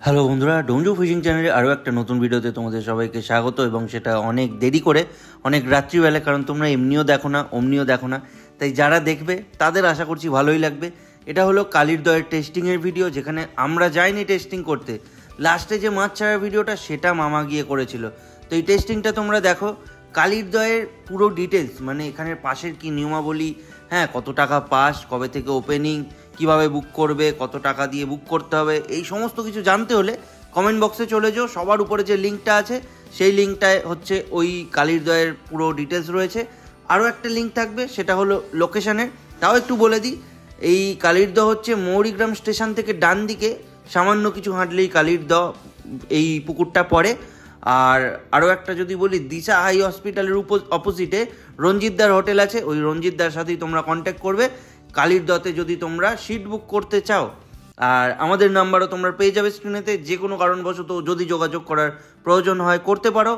Hello বন্ধুরা, ডোমজু fishing চ্যানেলে আরও একটা নতুন ভিডিওতে তোমাদের সবাইকে স্বাগত। এবং সেটা অনেক দেরি করে, অনেক রাত্রিবেলা, কারণ তোমরা এমনিও দেখো না অমনিও দেখো না, তাই যারা দেখবে তাদের আশা করছি ভালোই লাগবে। এটা হলো কালির দয়ের টেস্টিংয়ের ভিডিও, যেখানে আমরা যাইনি টেস্টিং করতে। লাস্টে যে মাছ ছাড়ার ভিডিওটা সেটা মামা গিয়ে করেছিল। তো এই টেস্টিংটা তোমরা দেখো। কালির দয়ের পুরো ডিটেলস, মানে এখানের পাশের কি নিয়মাবলী, হ্যাঁ কত টাকা পাস, কবে থেকে ওপেনিং, কিভাবে বুক করবে, কত টাকা দিয়ে বুক করতে হবে, এই সমস্ত কিছু জানতে হলে কমেন্ট বক্সে চলে যাও। সবার উপরে যে লিঙ্কটা আছে সেই লিঙ্কটায় হচ্ছে ওই কালির দয়ের পুরো ডিটেলস রয়েছে। আরও একটা লিঙ্ক থাকবে, সেটা হলো লোকেশানের। তাও একটু বলে দিই, এই কালির দ হচ্ছে মৌরিগ্রাম স্টেশন থেকে ডান দিকে সামান্য কিছু হাঁটলেই কালির দ এই পুকুরটা পড়ে। আর আরও একটা যদি বলি, দিশা হাই হসপিটালের অপোজিটে রঞ্জিতদার হোটেল আছে, ওই রঞ্জিতদার সাথেই তোমরা কন্ট্যাক্ট করবে কালির দতে যদি তোমরা সিট বুক করতে চাও। আর আমাদের নাম্বারও তোমরা পেয়ে যাবে স্ক্রিনেতে। যে কোনো কারণবশত যদি যোগাযোগ করার প্রয়োজন হয় করতে পারো।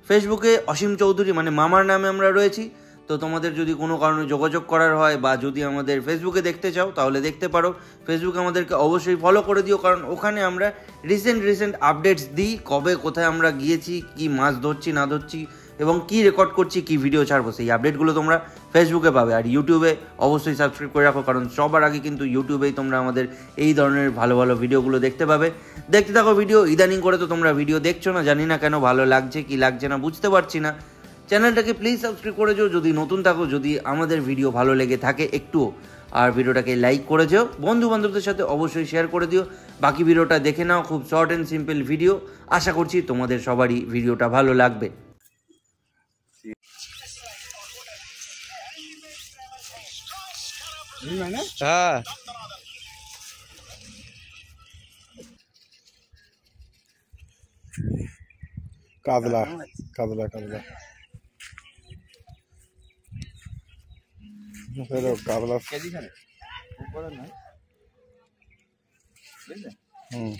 ফেসবুকে অসীম চৌধুরী মানে মামার নামে আমরা রয়েছি। তো তোমাদের যদি কোনো কারণে যোগাযোগ করার হয় বা যদি আমাদের ফেসবুকে দেখতে চাও তাহলে দেখতে পারো। ফেসবুকে আমাদেরকে অবশ্যই ফলো করে দিও, কারণ ওখানে আমরা রিসেন্ট আপডেটস দিই, কবে কোথায় আমরা গিয়েছি, কি মাছ ধরছি না ধরছি এবং কি রেকর্ড করছি, কি ভিডিও ছাড়বো, সেই আপডেটগুলো তোমরা ফেসবুকে পাবে। আর ইউটিউবে অবশ্যই সাবস্ক্রাইব করে রাখো, কারণ সবার আগে কিন্তু ইউটিউবেই তোমরা আমাদের এই ধরনের ভালো ভালো ভিডিওগুলো দেখতে পাবে। দেখতে থাকো ভিডিও। ইদানিং করে তো তোমরা ভিডিও দেখছো না, জানি না কেন, ভালো লাগছে কি লাগছে না বুঝতে পারছি না। চ্যানেলটাকে প্লিজ সাবস্ক্রাইব করে যাও যদি নতুন থাকো, যদি আমাদের ভিডিও ভালো লেগে থাকে একটুও। আর ভিডিওটাকে লাইক করে যাও, বন্ধু বান্ধবদের সাথে অবশ্যই শেয়ার করে দিও। বাকি ভিডিওটা দেখে নাও, খুব শর্ট অ্যান্ড সিম্পল ভিডিও। আশা করছি তোমাদের সবারই ভিডিওটা ভালো লাগবে। হ্যাঁ কাতলা কাতলা কাতলা কাতলা হুম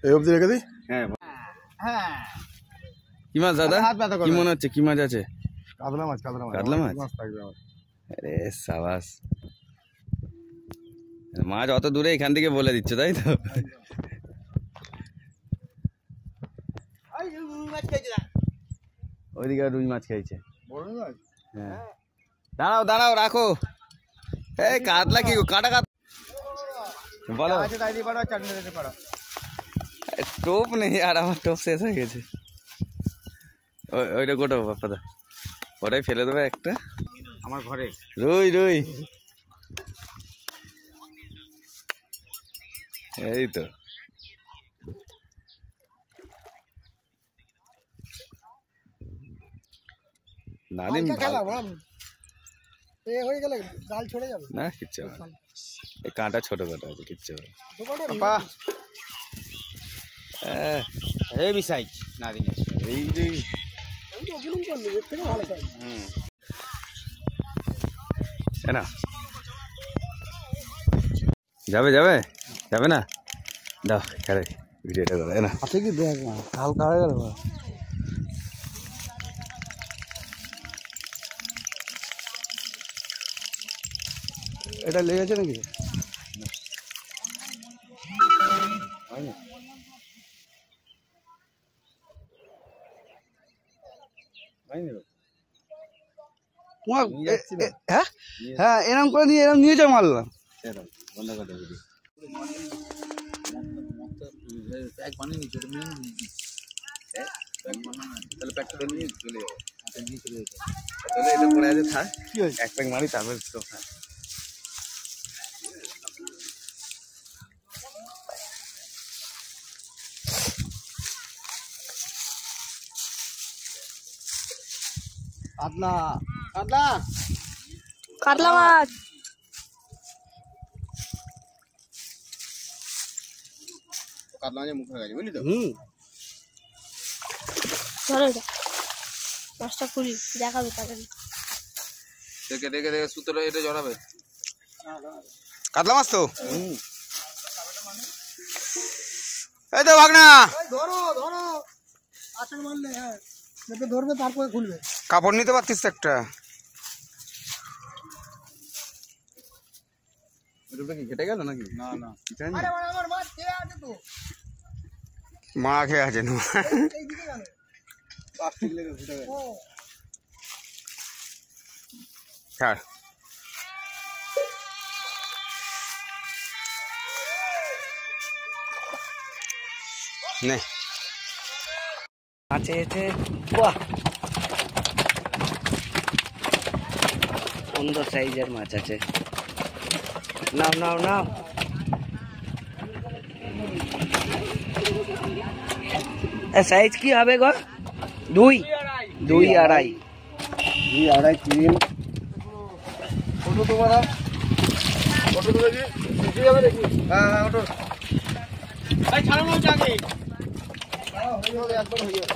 এই অবধি রেখে দিই। হ্যাঁ কি মাছ দাদা, কি মনে হচ্ছে, কি মাছ আছে? কাতলা মাছ। কাতলা মাছ থাকবে। আরে সাবাস, মাছ অত দূরে এখান থেকে বলে দিচ্ছ তাই তো? ওইদিকে রুই মাছ খেয়েছে। হ্যাঁ দাঁড়াও দাঁড়াও রাখো। এই কাতলা কি কাটা কাট বলো। টোপ নেই, আর আমার টোপ শেষ হয়ে গেছে। ওইটা গোটাবো বাপ্পাদা, ওটাই ফেলে দেবে একটা আমার ঘরে। রুই রুই এই তো। নাদিম জাল ছড়ে যাবে না, কিচ্ছু হবে না। এই কাঁটা ছোট কাঁটা আছে, কিচ্ছু হবে না। Heavy size Nadeem. এই যে না যাবে যাবে যাবে না, দাও খেলে ভিডিওটা করে না। আছে কি দেখ না হালকা হয়ে গেল। এটা লেগেছে নাকি? হ্যাঁ হ্যাঁ এরকম করে নিয়ে এরকম নিয়ে যাও মারলাম। এক প্যাক মারি তারপর তো কাতলা কাতলা কাতলা মাছ। কাতলা মাছের মুখে গেছে বুঝলি তো। ধরো এটা, মাছটা খুলি দেখাবে তাদের। দেখে দেখে দেখে সুতোটা এটা জড়াবে। কাতলা মাছ তো এই তো ভাগনা, ধরো ধরো আসল মারলে। হ্যাঁ ধরবে তারপরে খুলবে। কাপড় নিতে পারতিস তো একটা। কি কেটে গেল নাকি? না না মা খেয়ে আছে না। ছাড় নে আছে বাহ, সুন্দর সাইজের মাছ আছে। নাও নাও নাও। সাইজ কি হবে গো? 2 2.5 3। ফটো তো বড় ফটো তো দেখি কি হবে দেখি। হ্যাঁ হ্যাঁ ওটো ভাই ছাড়ানো যাবে। হ্যাঁ হয়ে যাবে একদম হয়ে যাবে।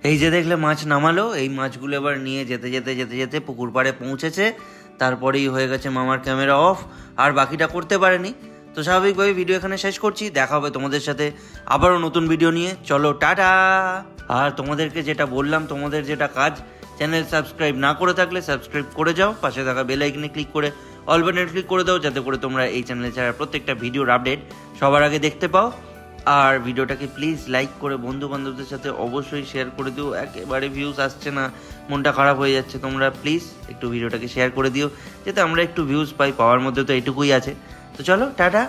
এই যে দেখলে মাছ নামালো, এই মাছগুলো এবার নিয়ে যেতে যেতে যেতে যেতে পুকুর পাড়ে পৌঁছেছে। তারপরেই হয়ে গেছে মামার ক্যামেরা অফ, আর বাকিটা করতে পারেনি। তো স্বাভাবিকভাবে ভিডিও এখানে শেষ করছি, দেখা হবে তোমাদের সাথে আবারও নতুন ভিডিও নিয়ে। চলো টাটা। আর তোমাদেরকে যেটা বললাম, তোমাদের যেটা কাজ, চ্যানেল সাবস্ক্রাইব না করে থাকলে সাবস্ক্রাইব করে যাও, পাশে থাকা বেল আইকনে ক্লিক করে অল বাটনে ক্লিক করে দাও, যাতে করে তোমরা এই চ্যানেলে ছাড়া প্রত্যেকটা ভিডিওর আপডেট সবার আগে দেখতে পাও। আর ভিডিওটাকে প্লিজ লাইক করে বন্ধু বান্ধবদের সাথে অবশ্যই শেয়ার করে দিও। একেবারে ভিউজ আসছে না, মনটা খারাপ হয়ে যাচ্ছে। তোমরা প্লিজ একটু ভিডিওটাকে শেয়ার করে দিও, যাতে আমরা একটু ভিউজ পাই। পাওয়ার মধ্যে তো এটুকুই আছে। তো চলো টাটা।